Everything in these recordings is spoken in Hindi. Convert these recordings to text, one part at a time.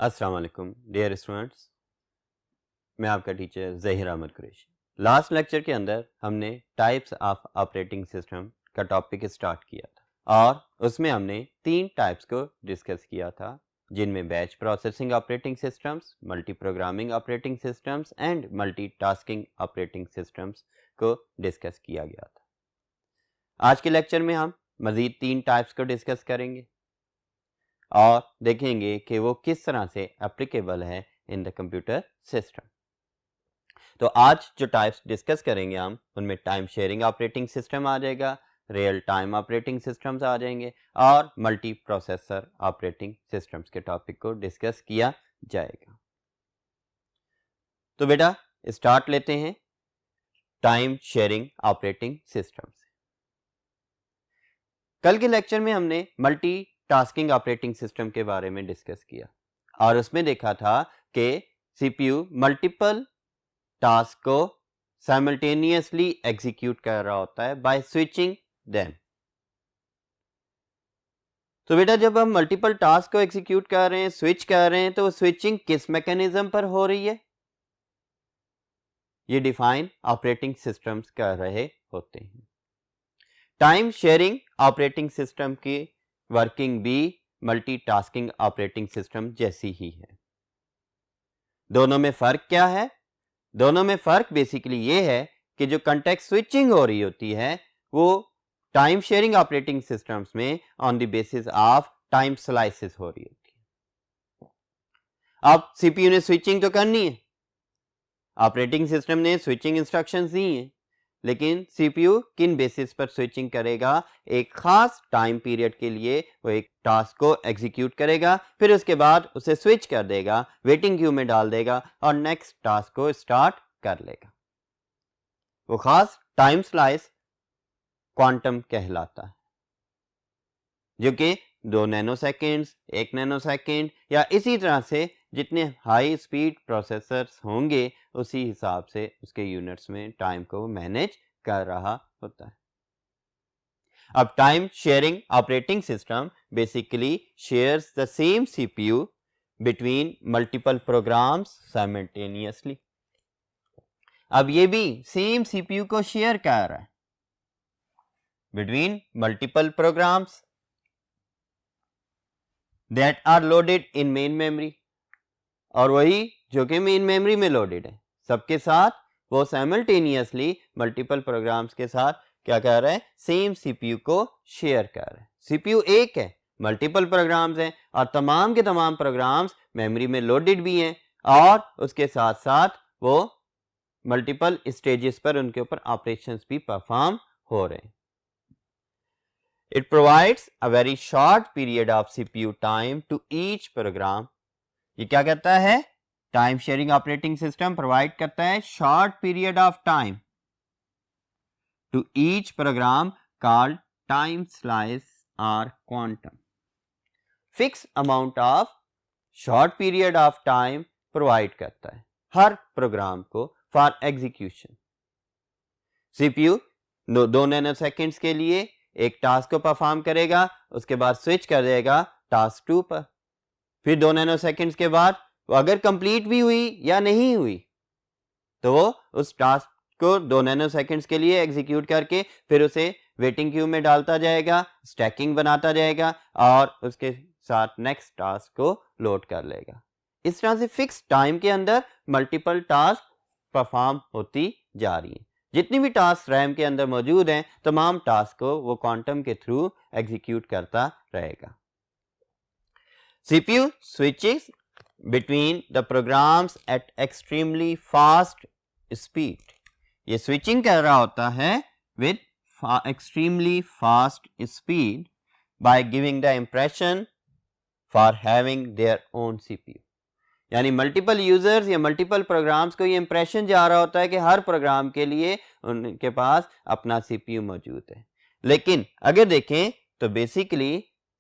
अस्सलाम वालेकुम डियर स्टूडेंट्स, मैं आपका teacher Zaheer Ahmed Qureshi. Last lecture के अंदर हमने टाइप्स ऑफ ऑपरेटिंग सिस्टम का टॉपिक स्टार्ट किया था और उसमें हमने 3 टाइप्स को डिस्कस किया था, जिनमें batch processing operating systems, multi programming operating systems and multitasking operating systems को डिस्कस किया गया था। आज के लेक्चर में हम मज़ीद 3 टाइप्स को डिस्कस करेंगे और देखेंगे कि वो किस तरह से एप्लीकेबल है इन द कंप्यूटर सिस्टम। तो आज जो टाइप्स डिस्कस करेंगे हम उनमें टाइम शेयरिंग ऑपरेटिंग सिस्टम आ जाएगा, रियल टाइम ऑपरेटिंग सिस्टम्स आ जाएंगे और मल्टी प्रोसेसर ऑपरेटिंग सिस्टम्स के टॉपिक को डिस्कस किया जाएगा। तो बेटा स्टार्ट लेते हैं टाइम शेयरिंग ऑपरेटिंग सिस्टम से। कल के लेक्चर में हमने मल्टी टास्किंग ऑपरेटिंग सिस्टम के बारे में डिस्कस किया और उसमें देखा था कि सीपीयू मल्टीपल टास्क को साइमल्टेनियसली एग्जीक्यूट कर रहा होता है बाय स्विचिंग देम। तो बेटा जब हम मल्टीपल टास्क को एग्जीक्यूट कर रहे हैं, स्विच कर रहे हैं, तो स्विचिंग किस मैकेनिज्म पर हो रही है, ये डिफाइन ऑपरेटिंग सिस्टम्स कर रहे होते हैं। टाइम शेयरिंग ऑपरेटिंग सिस्टम की वर्किंग भी मल्टीटास्किंग ऑपरेटिंग सिस्टम जैसी ही है। दोनों में फर्क क्या है? दोनों में फर्क बेसिकली ये है कि जो कंटेक्स्ट स्विचिंग हो रही होती है वो टाइम शेयरिंग ऑपरेटिंग सिस्टम्स में on the basis of time slices हो रही होती है। अब सीपीयू ने स्विचिंग तो करनी है, ऑपरेटिंग सिस्टम ने स्विचिंग इंस्ट्रक्शंस दी हैं, लेकिन सीपीयू किन बेसिस पर स्विचिंग करेगा? एक खास टाइम पीरियड के लिए वो एक टास्क को एग्जीक्यूट करेगा, फिर उसके बाद उसे स्विच कर देगा, वेटिंग क्यू में डाल देगा और नेक्स्ट टास्क को स्टार्ट कर लेगा। वो खास टाइम स्लाइस क्वांटम कहलाता है, जो कि 2 नैनोसेकंड्स, 1 नैनोसेकंड या इसी तरह से जितने हाई स्पीड प्रोसेसर्स होंगे उसी हिसाब से उसके यूनिट्स में टाइम को मैनेज कर रहा होता है। अब time sharing operating system basically shares the same CPU between multiple programs simultaneously. अब ये भी सेम सीपीयू को शेयर कर रहा है between multiple programs that are loaded in main memory, और वही जो कि मेन मेमोरी में लोडेड है, सबके साथ वो साइमल्टेनियसली मल्टीपल प्रोग्राम्स के साथ क्या कर रहा है? सेम सीपीयू को शेयर कर रहा है। सीपीयू एक है, मल्टीपल प्रोग्राम्स हैं और तमाम के तमाम प्रोग्राम्स मेमोरी में लोडेड भी हैं और उसके साथ साथ वो मल्टीपल स्टेजेस पर उनके ऊपर ऑपरेशंस भी परफॉर्म हो रहे हैं। It provides a very short period of CPU time to each program. ये क्या कहता है? Time sharing operating system provide करता है short period of time to each program called time slice और quantum. Fix amount of short period of time provide करता है हर प्रोग्राम को फॉर एग्जीक्यूशन। सीपीयू 2 नैनोसेकंड्स के लिए एक टास्क को परफॉर्म करेगा, उसके बाद स्विच कर देगा टास्क 2 पर, फिर 2 नैनोसेकंड्स के बाद वो अगर कंप्लीट भी हुई या नहीं हुई तो वो उस टास्क को 2 नैनोसेकंड्स के लिए एग्जीक्यूट करके फिर उसे वेटिंग क्यू में डालता जाएगा, स्टैकिंग बनाता जाएगा और उसके साथ नेक्स्ट टास्क को लोड कर लेगा। इस तरह से फिक्स टाइम के अंदर मल्टीपल टास्क परफॉर्म होती जा रही हैं। जितनी भी टास्क रैम के अंदर मौजूद हैं तमाम टास्क को वो क्वांटम के थ्रू एग्जीक्यूट करता रहेगा। CPU switches between the programs at extremely fast speed. ये स्विचिंग कर रहा होता है with extremely fast speed by giving the impression for having their own CPU. यानी मल्टीपल यूजर्स या मल्टीपल प्रोग्राम्स को ये इंप्रेशन जा रहा होता है कि हर प्रोग्राम के लिए उनके पास अपना सीपीयू मौजूद है। लेकिन अगर देखें तो बेसिकली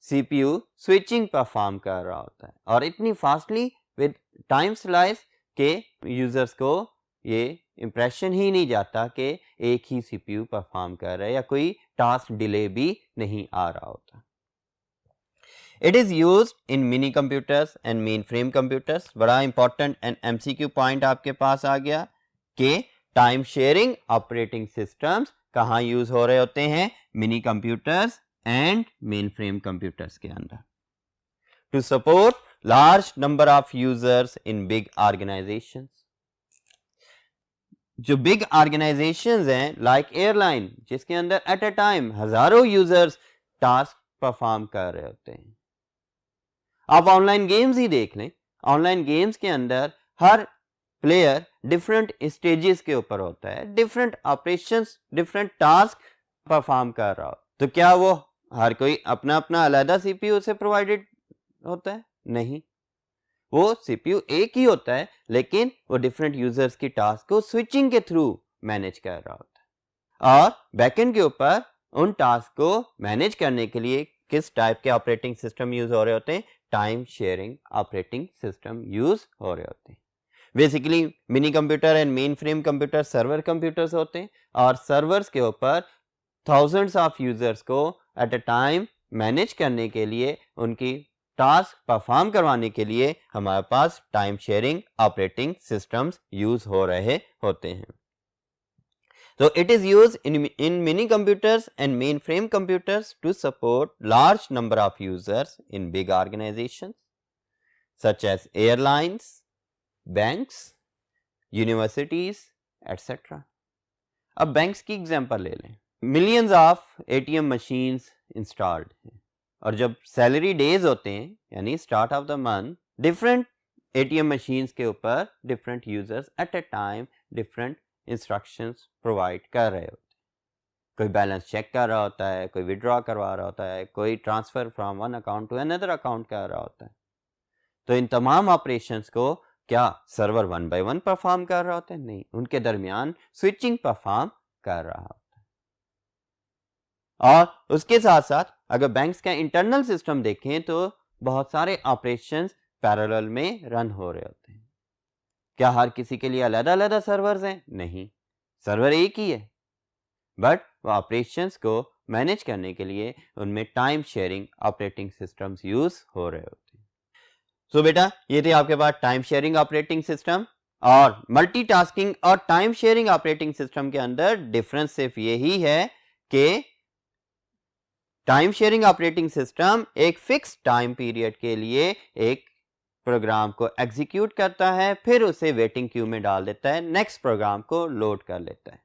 सीपीयू स्विचिंग परफॉर्म कर रहा होता है और इतनी फास्टली विद टाइम स्लाइस के यूजर्स को ये इंप्रेशन ही नहीं जाता कि एक ही सीपीयू परफॉर्म कर रहा है या कोई टास्क डिले भी नहीं आ रहा होता। It is used in mini computers and mainframe computers. बड़ा important and MCQ point आपके पास आ गया कि टाइम शेयरिंग ऑपरेटिंग सिस्टम्स कहाँ यूज हो रहे होते हैं, mini computers and mainframe computers के अंदर, to support large number of users in big organizations. जो बिग ऑर्गेनाइजेशंस हैं लाइक एयरलाइन, जिसके अंदर एट अ टाइम हजारों यूजर्स टास्क परफॉर्म कर रहे होते हैं। आप ऑनलाइन गेम्स ही देख लें, ऑनलाइन गेम्स के अंदर हर प्लेयर डिफरेंट स्टेजेस के ऊपर होता है, different operations, different task perform कर रहा हो, तो क्या वो हर कोई अपना अपना अलग सीपीयू से प्रोवाइडेड होता है? नहीं, वो सीपीयू एक ही होता है, लेकिन वो डिफरेंट यूजर्स की टास्क को स्विचिंग के थ्रू मैनेज कर रहा होता है। और बैकएंड के ऊपर उन टास्क को मैनेज करने के लिए किस टाइप के ऑपरेटिंग सिस्टम यूज हो रहे होते हैं? Time sharing operating system use हो रहे होते हैं। Basically mini computer and main frame computer server computers होते हैं, और सर्वर्स के ऊपर थाउजेंड्स ऑफ यूजर्स को एट अ टाइम मैनेज करने के लिए, उनकी टास्क परफॉर्म करवाने के लिए हमारे पास time sharing operating systems use हो रहे होते हैं। So it is used in mini computers and mainframe computers to support large number of users in big organizations such as airlines, banks, universities, etc. अब बैंक्स की एग्जांपल ले लें। Millions of ATM machines installed हैं, और जब सैलरी डेज होते हैं यानी start of the month, different ATM machines के ऊपर different users eight a time different instructions provide कर रहे होते हैं। कोई बैलेंस चेक कर रहा होता है, कोई विड्रॉ करवा रहा होता है, कोई transfer from one account to another account कर रहा होता है। तो इन तमाम ऑपरेशंस को क्या server one by one perform कर रहा होता है? नहीं, उनके दरमियान स्विचिंग परफॉर्म कर रहा होता है। और उसके साथ साथ अगर बैंक्स का इंटरनल सिस्टम देखें तो बहुत सारे ऑपरेशंस पैरेलल में रन हो रहे होते हैं। क्या हर किसी के लिए अलग अलग सर्वर्स हैं? नहीं, सर्वर एक ही है, बट वो ऑपरेशंस को मैनेज करने के लिए उनमें time sharing operating systems use हो रहे होते हैं। सो बेटा, ये थे आपके पास टाइम शेयरिंग ऑपरेटिंग सिस्टम। और मल्टीटास्किंग और टाइम शेयरिंग ऑपरेटिंग सिस्टम के अंदर डिफरेंस सिर्फ यही है कि टाइम शेयरिंग ऑपरेटिंग सिस्टम एक फिक्स टाइम पीरियड के लिए एक प्रोग्राम को एग्जीक्यूट करता है, फिर उसे वेटिंग क्यू में डाल देता है, नेक्स्ट प्रोग्राम को लोड कर लेता है।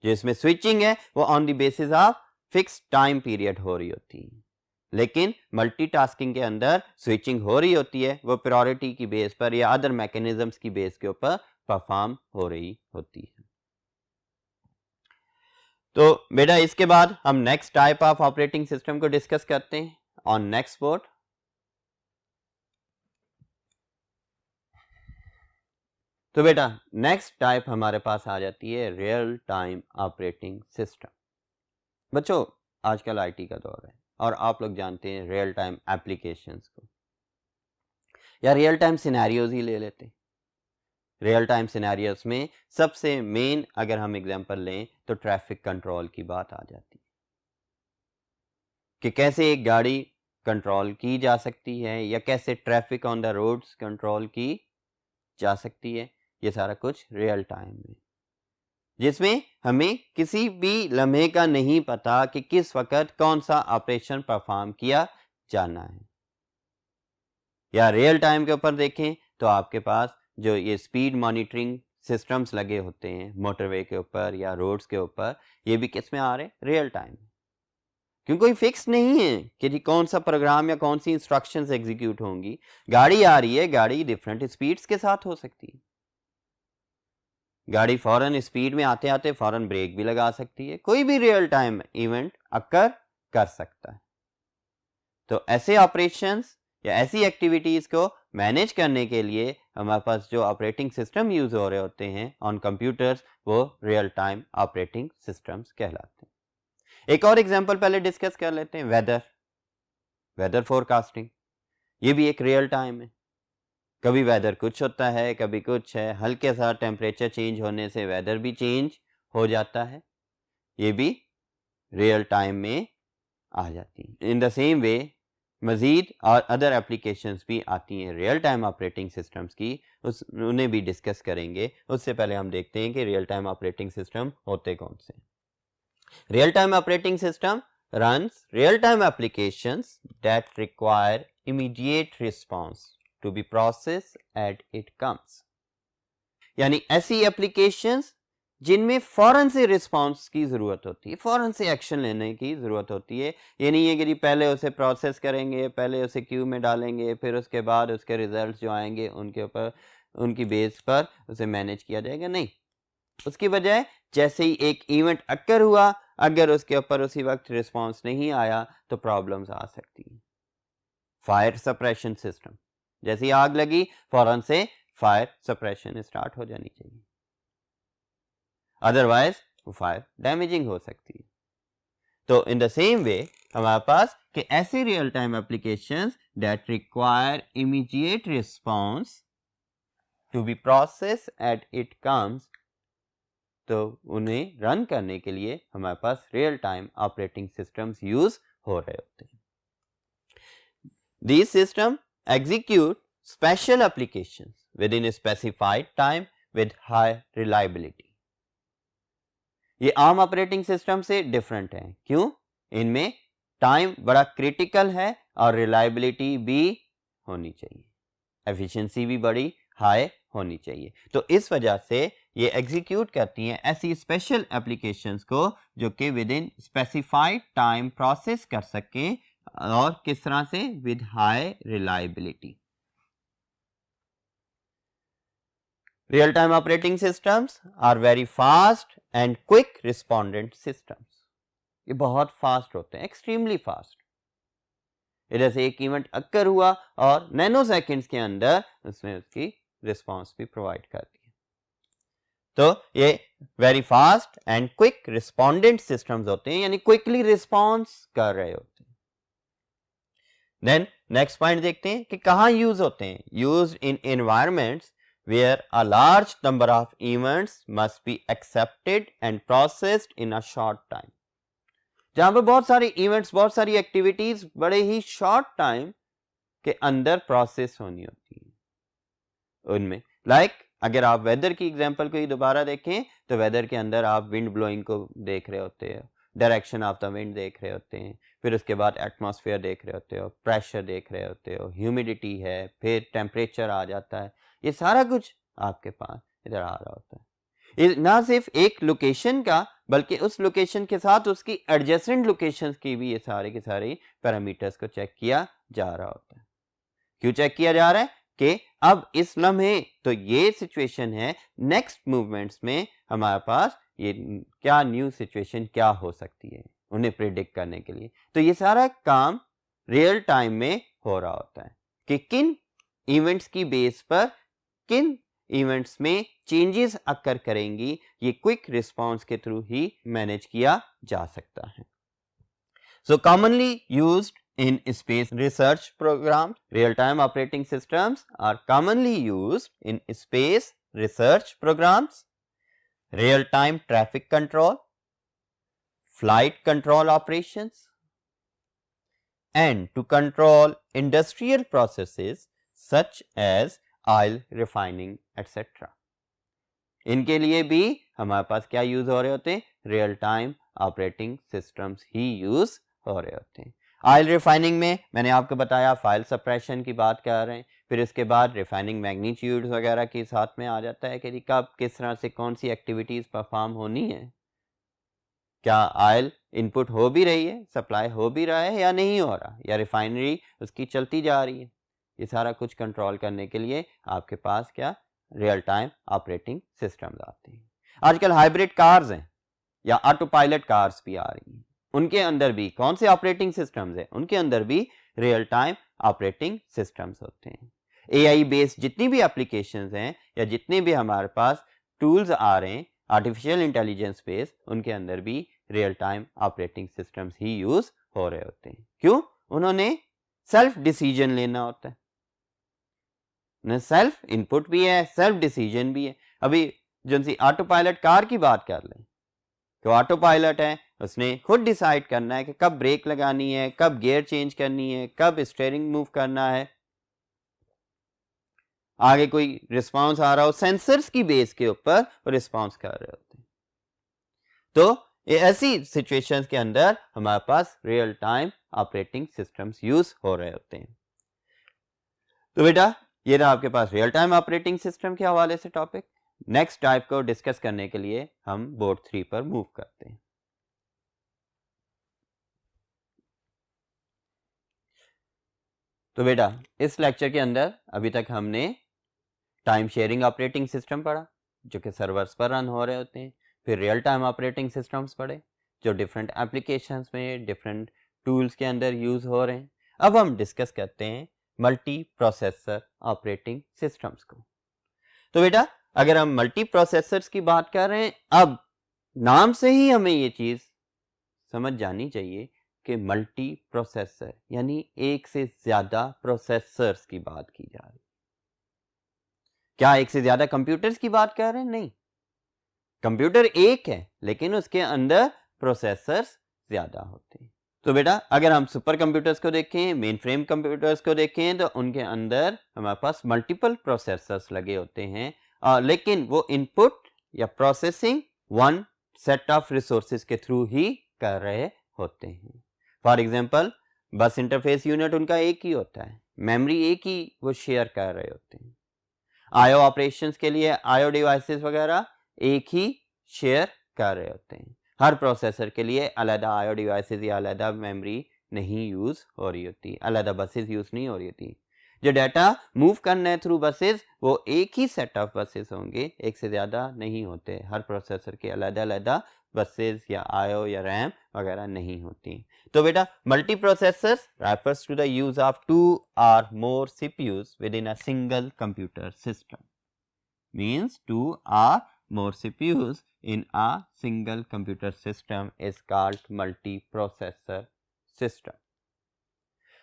जिसमें स्विचिंग है वो on the basis of fix time period हो रही होती है, लेकिन मल्टीटास्किंग के अंदर स्विचिंग हो रही होती है, वो प्रायोरिटी की बेस पर या अदर मैकेनिज्म्स की बेस के ऊपर परफॉर्म हो रही होती है। तो बेटा, इसके बाद हम next type of operating system को डिस्कस करते हैं ऑन नेक्स्ट बोर्ड। तो बेटा, नेक्स्ट टाइप हमारे पास आ जाती है रियल टाइम ऑपरेटिंग सिस्टम। बच्चों, आजकल आईटी का दौर है और आप लोग जानते हैं रियल टाइम एप्लीकेशंस को, या रियल टाइम सिनेरियोज ही ले लेते हैं। रियल टाइम सिनेरियोज में सबसे मेन अगर हम एग्जांपल लें तो ट्रैफिक कंट्रोल की बात आ जाती है कि कैसे एक गाड़ी कंट्रोल की जा सकती है या कैसे traffic on the roads control की जा सकती है। ये सारा कुछ रियल टाइम में, जिसमें हमें किसी भी लम्हे का नहीं पता कि किस वक्त कौन सा ऑपरेशन परफॉर्म किया जाना है। या रियल टाइम के ऊपर देखें तो आपके पास जो ये स्पीड मॉनिटरिंग सिस्टम्स लगे होते हैं मोटरवे के ऊपर या रोड्स के ऊपर, ये भी किस में आ रहे हैं? रियल टाइम में। क्योंकि कोई फिक्स नहीं है कि जी कौन सा प्रोग्राम या कौन सी इंस्ट्रक्शंस एग्जीक्यूट होंगी। गाड़ी आ रही है, गाड़ी डिफरेंट स्पीड्स के साथ हो सकती है। गाड़ी फौरन स्पीड में आते आते फौरन ब्रेक भी लगा सकती है। कोई भी रियल टाइम इवेंट अकर कर सकता है। तो ऐसे ऑपरेशंस या ऐसी एक्टिविटीज को मैनेज करने के लिए हमारे पास जो ऑपरेटिंग सिस्टम यूज हो रहे होते हैं ऑन कंप्यूटर्स, वो रियल टाइम ऑपरेटिंग सिस्टम्स कहलाते हैं। एक और एग्जांपल पहले डिस्कस कर लेते हैं, वेदर फोरकास्टिंग। ये भी एक रियल टाइम है। कभी वेदर कुछ होता है, कभी कुछ है, हल्के सा टेम्परेचर चेंज होने से वेदर भी चेंज हो जाता है। ये भी रियल टाइम में आ जाती है। इन द सेम वे मज़ीद और अदर एप्लीकेशंस भी आती हैं रियल टाइम ऑपरेटिंग सिस्टम्स की, उन्हें भी डिस्कस करेंगे। उससे पहले हम देखते हैं कि रियल टाइम ऑपरेटिंग सिस्टम होते कौन से। Real time operating system runs real time applications that require immediate response to be processed as it comes। यानी ऐसी एप्लीकेशंस जिनमें फौरन से रिस्पांस की ज़रूरत होती है, फौरन से एक्शन लेने की ज़रूरत होती है। ये नहीं है कि पहले उसे प्रोसेस करेंगे, पहले उसे क्यू में डालेंगे, फिर उसके बाद उसके रिजल्ट्स जो आएंगे उनके ऊपर, उनकी बेस पर उसे मैनेज किया जाएगा। नहीं, उसकी बजाय जैसे ही एक इवेंट अक्कर हुआ, अगर उसके ऊपर उसी वक्त रिस्पांस नहीं आया तो प्रॉब्लम्स आ सकती हैं। फायर सप्रेशन सिस्टम, जैसे ही आग लगी फौरन से फायर सप्रेशन स्टार्ट हो जानी चाहिए, अदरवाइज वो फायर डैमेजिंग हो सकती है। तो इन द सेम वे हमारे पास कि ऐसी real time applications that require immediate response to be process at it comes, तो उन्हें रन करने के लिए हमारे पास real time operating systems use हो रहे होते हैं। These systems execute special applications within a specified time with high reliability। ये आम ऑपरेटिंग सिस्टम से डिफरेंट है। क्यों? इनमें टाइम बड़ा क्रिटिकल है और रिलायबिलिटी भी होनी चाहिए, एफिशिएंसी भी बड़ी हाई होनी चाहिए। तो इस वजह से ये एग्जीक्यूट करती हैं ऐसी स्पेशल एप्लीकेशंस को जो कि within specified time process कर सकें, और किस तरह से? With high reliability. Real time operating systems are very fast and quick respondent systems. ये बहुत फास्ट होते हैं, एक्सट्रीमली फास्ट। इधर से एक इवेंट अक्कर हुआ और नैनो सेकेंड्स के अंदर उसमें उसकी रिस्पांस भी प्रोवाइड कर दी। तो ये very fast and quick respondent systems होते हैं, यानी क्विकली रिस्पॉन्स कर रहे होते हैं। देन नेक्स्ट पॉइंट देखते हैं कि कहाँ यूज होते हैं। Used in environments where a large number of events must be accepted and processed in a short time. जहां पर बहुत सारे इवेंट्स, बहुत सारी एक्टिविटीज बड़े ही शॉर्ट टाइम के अंदर प्रोसेस होनी होती है उनमें। अगर आप वेदर की एग्जांपल को ही दोबारा देखें तो वेदर के अंदर आप विंड ब्लोइंग को देख रहे होते हैं, डायरेक्शन ऑफ द विंड देख रहे होते हैं, फिर उसके बाद एटमॉस्फेयर देख रहे होते हो, प्रेशर देख रहे होते हो, ह्यूमिडिटी है, फिर टेम्परेचर आ जाता है। ये सारा कुछ आपके पास इधर आ रहा होता है। ना सिर्फ एक लोकेशन का, बल्कि उस लोकेशन के साथ उसकी एडजेसेंट लोकेशंस की भी ये सारे के सारे पैरामीटर्स को चेक किया जा रहा होता है। क्यों चेक किया जा रहा है? कि अब इस लम्हे तो ये सिचुएशन है, नेक्स्ट मूवमेंट्स में हमारे पास ये क्या न्यू सिचुएशन क्या हो सकती है, उन्हें प्रिडिक्ट करने के लिए। तो ये सारा काम रियल टाइम में हो रहा होता है कि किन इवेंट्स की बेस पर किन इवेंट्स में चेंजेस अकर करेंगी, ये क्विक रिस्पांस के थ्रू ही मैनेज किया जा सकता है। So commonly used in space research programs, real-time operating systems are commonly used in space research programs, real-time traffic control, flight control operations, and to control industrial processes such as oil refining, etc. इनके लिए भी हमारे पास क्या यूज हो रहे होते हैं? रियल टाइम ऑपरेटिंग सिस्टम्स ही यूज हो रहे होते हैं। ऑयल रिफाइनिंग में मैंने आपको बताया फायर सप्रेशन की बात कर रहे हैं, फिर उसके बाद रिफाइनिंग मैग्नीट्यूड्स वगैरह के साथ में आ जाता है कि कब किस तरह से कौन सी एक्टिविटीज़ परफॉर्म होनी है, क्या ऑयल इनपुट हो भी रही है, सप्लाई हो भी रहा है या नहीं हो रहा, या रिफाइनरी उसकी चलती जा रही है। ये सारा कुछ कंट्रोल करने के लिए आपके पास क्या रियल टाइम ऑपरेटिंग सिस्टम्स आते हैं। आजकल हाइब्रिड कार्स हैं या ऑटो पायलट कार्स भी आ रही हैं, उनके अंदर भी कौन से ऑपरेटिंग सिस्टम्स हैं? उनके अंदर भी रियल टाइम ऑपरेटिंग सिस्टम्स होते हैं। एआई बेस्ड जितनी भी एप्लीकेशंस हैं या जितने भी हमारे पास टूल्स आ रहे हैं आर्टिफिशियल इंटेलिजेंस बेस्ड, उनके अंदर भी रियल टाइम ऑपरेटिंग सिस्टम्स ही यूज हो रहे होते हैं। क्यों? उन्होंने सेल्फ डिसीजन लेना होता है, सेल्फ इनपुट भी है, सेल्फ डिसीजन भी है। अभी जो सी ऑटो पायलट कार की बात कर लें, कि ऑटो पायलट है, उसने खुद डिसाइड करना है कि कब ब्रेक लगानी है, कब गियर चेंज करनी है, कब स्टीयरिंग मूव करना है। आगे कोई रिस्पांस आ रहा हो, सेंसर्स की बेस के ऊपर वो रिस्पांस कर रहे होते हैं। तो ऐसी सिचुएशंस के अंदर हमारे पास real time operating systems use हो रहे होते हैं। तो बेटा ये रहा आपके पास रियल टाइम ऑपरेटिंग सिस्टम के हवाले से टॉपिक। नेक्स्ट टाइप को डिस्कस करने के लिए हम बोर्ड 3 पर मूव करते हैं। तो बेटा इस लेक्चर के अंदर अभी तक हमने टाइम शेयरिंग ऑपरेटिंग सिस्टम पढ़ा जो कि सर्वर्स पर रन हो रहे होते हैं। फिर रियल टाइम ऑपरेटिंग सिस्टम्स पढ़े जो डिफरेंट एप्लीकेशंस में डिफरेंट टूल्स के अंदर यूज हो रहे हैं। अब हम डिस्कस करते हैं मल्टी प्रोसेसर ऑपरेटिंग सिस्टम्स को। तो बेटा अगर हम मल्टी प्रोसेसर्स की बात कर रहे हैं, अब नाम से ही हमें ये चीज समझ जानी चाहिए कि मल्टी प्रोसेसर यानी एक से ज्यादा प्रोसेसर्स की बात की जा रही है। क्या एक से ज्यादा कंप्यूटर्स की बात कर रहे हैं? नहीं, कंप्यूटर एक है लेकिन उसके अंदर प्रोसेसर्स ज्यादा होते हैं। तो बेटा अगर हम सुपर कंप्यूटर्स को देखें, मेन फ्रेम कंप्यूटर्स को देखें, तो उनके अंदर हमारे पास मल्टीपल प्रोसेसर्स लगे होते हैं, लेकिन वो इनपुट या processing one set of resources के थ्रू ही कर रहे होते हैं। फॉर एग्जांपल बस इंटरफेस यूनिट उनका एक ही होता है, मेमोरी एक ही वो शेयर कर रहे होते हैं। आईओ ऑपरेशंस के लिए आईओ डिवाइसेस वगैरह एक ही शेयर कर रहे होते हैं। हर प्रोसेसर के लिए अलग आईओ डिवाइसेस या अलग मेमोरी नहीं यूज हो रही होती, अलग बसेस यूज नहीं हो रही होती। जो डाटा मूव करना है थ्रू बसेस वो एक ही सेट ऑफ बसेस होंगे, एक से ज्यादा नहीं होते। हर प्रोसेसर के अलग अलग बसेस या आईओ या रैम वगैरह नहीं होती। तो बेटा multi processors refers to the use of two or more CPUs within a single computer system. Means two or more CPUs in a single computer system is called multiprocessor system.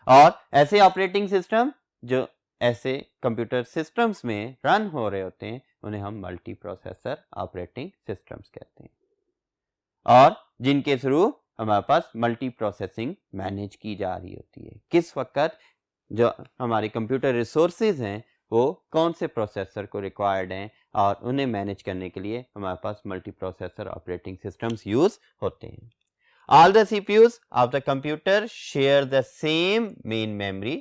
और ऐसे ऑपरेटिंग सिस्टम जो ऐसे कंप्यूटर सिस्टम्स में रन हो रहे होते हैं उन्हें हम मल्टी प्रोसेसर ऑपरेटिंग सिस्टम्स कहते हैं, और जिनके थ्रू हमारे पास मल्टी प्रोसेसिंग मैनेज की जा रही होती है। किस वक्त जो हमारे कंप्यूटर रिसोर्सेज हैं वो कौन से प्रोसेसर को रिक्वायर्ड हैं और उन्हें मैनेज करने के लिए हमारे पास multi processor operating systems use होते हैं। All the CPUs of the computer share the same main memory.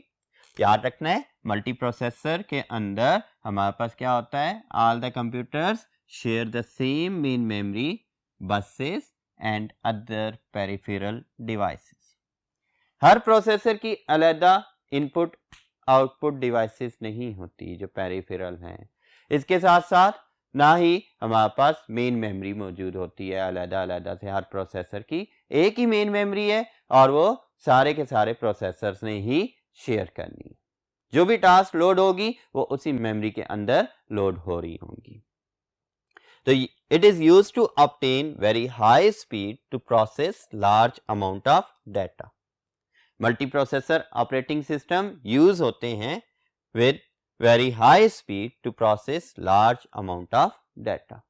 याद रखना है मल्टी प्रोसेसर के अंदर हमारे पास क्या होता है, all the computers share the same main memory, buses and other peripheral devices. Her processor की अलग इनपुट आउटपुट डिवाइसेस नहीं होती जो पेरिफेरल हैं। इसके साथ साथ ना ही हमारे पास मेन मेमोरी मौजूद होती है अलग अलग से। हर प्रोसेसर की एक ही मेन मेमोरी है और वो सारे के सारे प्रोसेसर्स ने ही शेयर करनी है। जो भी टास्क लोड होगी वो उसी मेमोरी के अंदर लोड हो रही होंगी। तो it is used to obtain very high speed to process large amount of data. Multi processor operating system use होते हैं with very high speed to process large amount of data.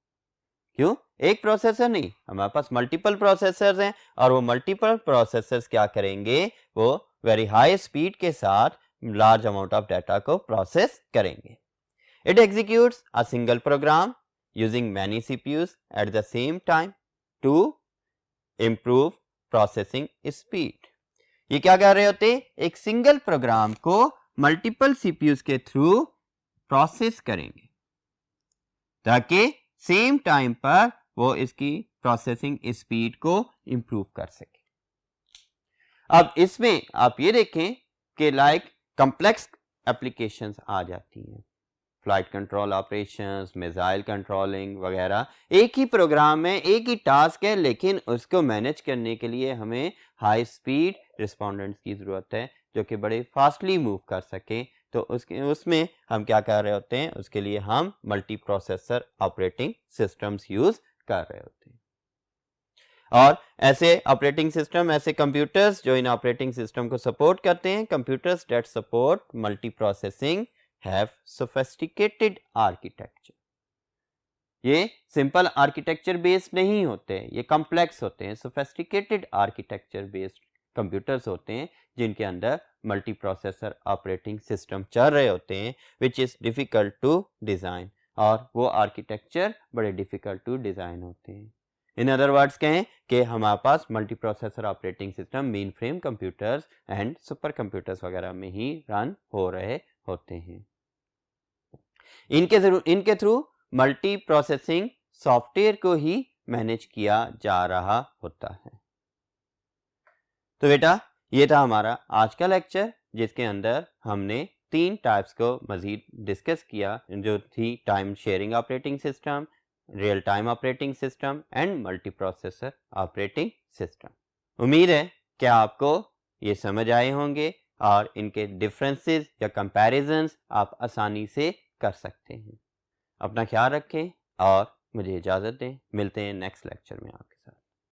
क्यों? एक प्रोसेसर नहीं, हमारे पास मल्टीपल प्रोसेसर्स हैं और वो मल्टीपल प्रोसेसर्स क्या करेंगे, वो वेरी हाई स्पीड के साथ लार्ज अमाउंट ऑफ डाटा को प्रोसेस करेंगे। It executes a single program using many CPUs at the same time to improve processing speed. ये क्या कर रहे होते, एक सिंगल प्रोग्राम को मल्टीपल सीपीयूज के थ्रू प्रोसेस करेंगे ताकि सेम टाइम पर वो इसकी प्रोसेसिंग स्पीड को इंप्रूव कर सके। अब इसमें आप ये देखें कि लाइक कॉम्प्लेक्स एप्लीकेशंस आ जाती हैं, flight control operations, missile controlling वगैरह। एक ही प्रोग्राम है, एक ही टास्क है, लेकिन उसको मैनेज करने के लिए हमें हाई स्पीड रिस्पोंडेंट्स की ज़रूरत है जो कि बड़े फास्टली मूव कर सकें। तो उसमें हम क्या कर रहे होते हैं, उसके लिए हम multi processor operating systems use कर रहे होते हैं। और ऐसे ऑपरेटिंग सिस्टम, ऐसे कंप्यूटर्स जो इन ऑपरेटिंग सिस्टम को सपोर्ट करते हैं, computers that support multi processing have sophisticated architecture. ये सिंपल आर्किटेक्चर बेस्ड नहीं होते, ये कॉम्प्लेक्स होते हैं, सोफिस्टिकेटेड आर्किटेक्चर बेस्ड कंप्यूटर्स होते हैं जिनके अंदर मल्टी प्रोसेसर ऑपरेटिंग सिस्टम चल रहे होते हैं, which is difficult to design, और वो आर्किटेक्चर बड़े डिफ़िकल्ट टू डिज़ाइन होते हैं। इन अदर वर्ड्स कहें कि हमारे पास multi processor operating system mainframe computers and supercomputers वगैरह में ही रन हो रहे होते हैं। इनके थ्रू मल्टी प्रोसेसिंग सॉफ्टवेयर को ही मैनेज किया जा रहा होता है। तो बेटा ये था हमारा आज का लेक्चर, जिसके अंदर हमने 3 टाइप्स को मज़ीद डिस्कस किया, जो थी time sharing operating system, real time operating system and multi processor operating system. उम्मीद है कि आपको ये समझ आए होंगे और इनके डिफरेंसेस या कंपैरिजंस आप आसानी से कर सकते हैं। अपना ख्याल रखें और मुझे इजाज़त दें। मिलते हैं नेक्स्ट लेक्चर में।